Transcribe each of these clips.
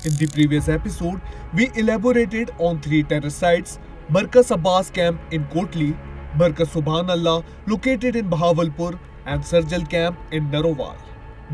In the previous episode, we elaborated on three terror sites: Markaz Abbas camp in Kotli, Markaz Subhanallah located in Bahawalpur, and Sarjal camp in Narowal.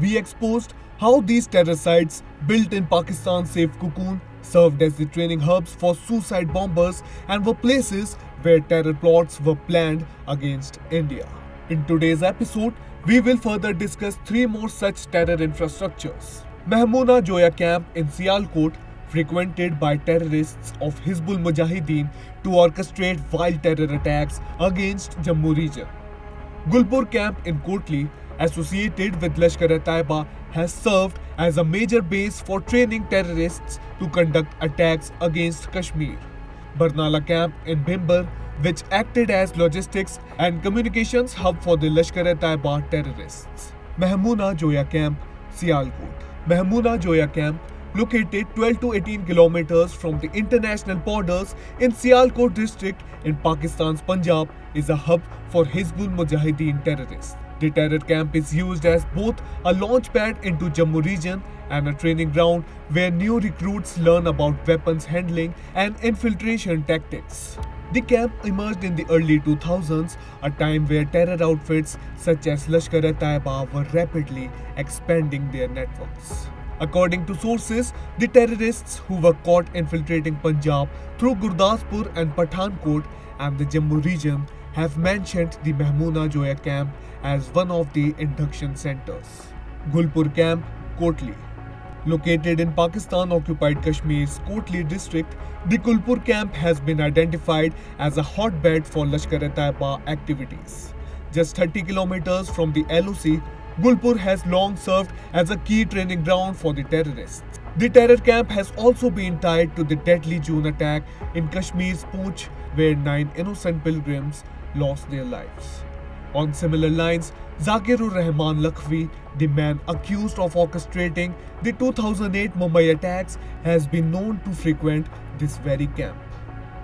We exposed how these terror sites, built in Pakistan's safe cocoon, served as the training hubs for suicide bombers and were places where terror plots were planned against India. In today's episode, we will further discuss three more such terror infrastructures. Mahmoona Joya camp in Sialkot, frequented by terrorists of Hizbul Mujahideen to orchestrate wild terror attacks against Jammu region. Gulpur camp in Kotli, associated with Lashkar-e-Taiba, has served as a major base for training terrorists to conduct attacks against Kashmir. Barnala camp in Bhimber, which acted as logistics and communications hub for the Lashkar-e-Taiba terrorists. Mahmoona Joya camp, Sialkot. Mahmoona Joya camp, located 12 to 18 kilometers from the international borders in Sialkot district in Pakistan's Punjab, is a hub for Hizbul Mujahideen terrorists. The terror camp is used as both a launch pad into Jammu region and a training ground where new recruits learn about weapons handling and infiltration tactics. The camp emerged in the early 2000s, a time where terror outfits such as Lashkar-e-Taiba were rapidly expanding their networks. According to sources, the terrorists who were caught infiltrating Punjab through Gurdaspur and Pathankot and the Jammu region have mentioned the Mahmoona Joya camp as one of the induction centers. Gulpur camp, Kotli. Located in Pakistan-occupied Kashmir's Kotli district, the Gulpur camp has been identified as a hotbed for Lashkar-e-Taiba activities. Just 30 kilometers from the LOC, Gulpur has long served as a key training ground for the terrorists. The terror camp has also been tied to the deadly June attack in Kashmir's Poonch, where 9 innocent pilgrims lost their lives. On similar lines, Zakirur Rahman Lakhvi, the man accused of orchestrating the 2008 Mumbai attacks, has been known to frequent this very camp.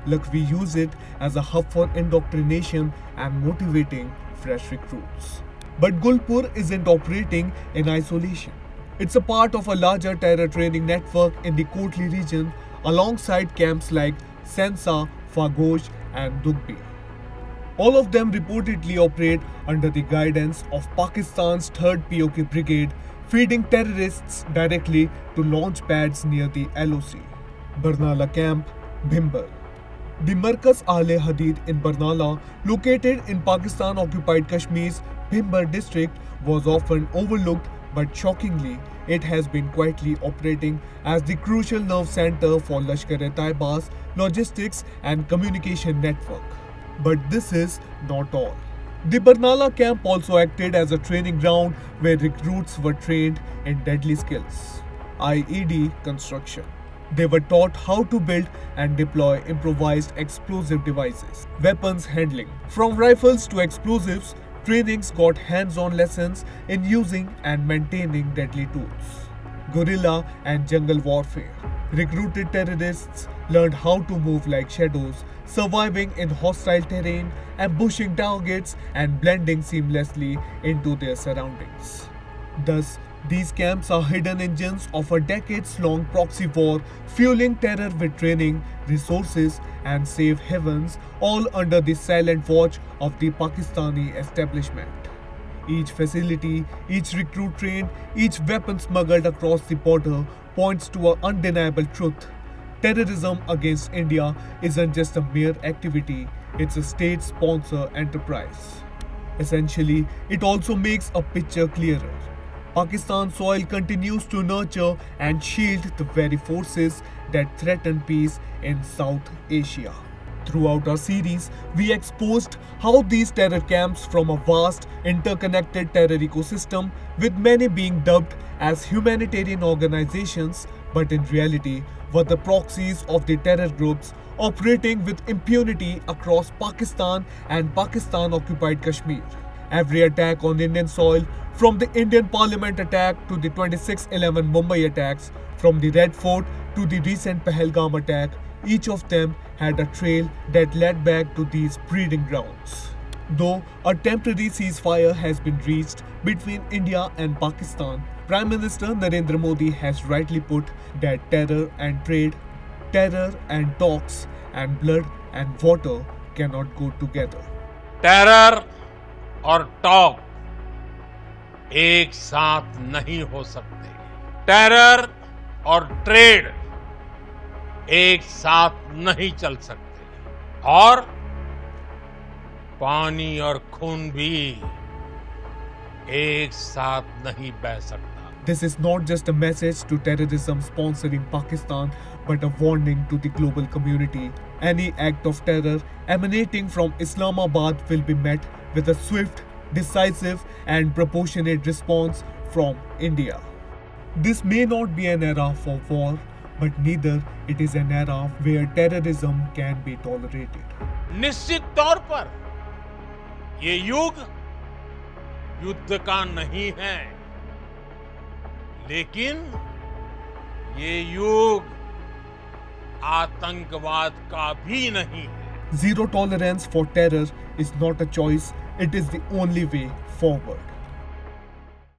Lakhvi used it as a hub for indoctrination and motivating fresh recruits. But Gulpur isn't operating in isolation. It's a part of a larger terror training network in the Kotli region, alongside camps like Sensa, Faghosh, and Dugbi. All of them reportedly operate under the guidance of Pakistan's 3rd POK Brigade, feeding terrorists directly to launch pads near the LOC. Barnala camp, Bhimber. The Markaz Ahle Hadith in Barnala, located in Pakistan-occupied Kashmir's Bhimber district, was often overlooked, but shockingly, it has been quietly operating as the crucial nerve center for Lashkar-e-Taiba's logistics and communication network. But this is not all. The Barnala camp also acted as a training ground where recruits were trained in deadly skills, IED construction. They were taught how to build and deploy improvised explosive devices, weapons handling. From rifles to explosives, trainings got hands-on lessons in using and maintaining deadly tools. Guerrilla and jungle warfare. Recruited terrorists learned how to move like shadows, surviving in hostile terrain, ambushing targets, and blending seamlessly into their surroundings. Thus, these camps are hidden engines of a decades-long proxy war, fueling terror with training, resources, and safe havens, all under the silent watch of the Pakistani establishment. Each facility, each recruit trained, each weapon smuggled across the border points to an undeniable truth. Terrorism against India isn't just a mere activity, it's a state-sponsored enterprise. Essentially, it also makes a picture clearer. Pakistan's soil continues to nurture and shield the very forces that threaten peace in South Asia. Throughout our series, we exposed how these terror camps from a vast, interconnected terror ecosystem, with many being dubbed as humanitarian organizations, but in reality were the proxies of the terror groups operating with impunity across Pakistan and Pakistan-occupied Kashmir. Every attack on Indian soil, from the Indian Parliament attack to the 26/11 Mumbai attacks, from the Red Fort to the recent Pahalgam attack, each of them had a trail that led back to these breeding grounds. Though a temporary ceasefire has been reached between India and Pakistan, Prime Minister Narendra Modi has rightly put that terror and trade, terror and talks, and blood and water cannot go together. Terror और talk एक साथ नहीं हो सकते। Terror और trade एक साथ नहीं चल सकते और पानी और खून भी एक साथ नहीं बह सकता। This is not just a message to terrorism sponsoring Pakistan, but a warning to the global community. Any act of terror emanating from Islamabad will be met with a swift, decisive, and proportionate response from India. This may not be an era for war, but neither it is an era where terrorism can be tolerated. निश्चित तौर पर ये युग युद्ध का नहीं है, लेकिन ये युग आतंकवाद का भी नहीं है। Zero tolerance for terror is not a choice, it is the only way forward.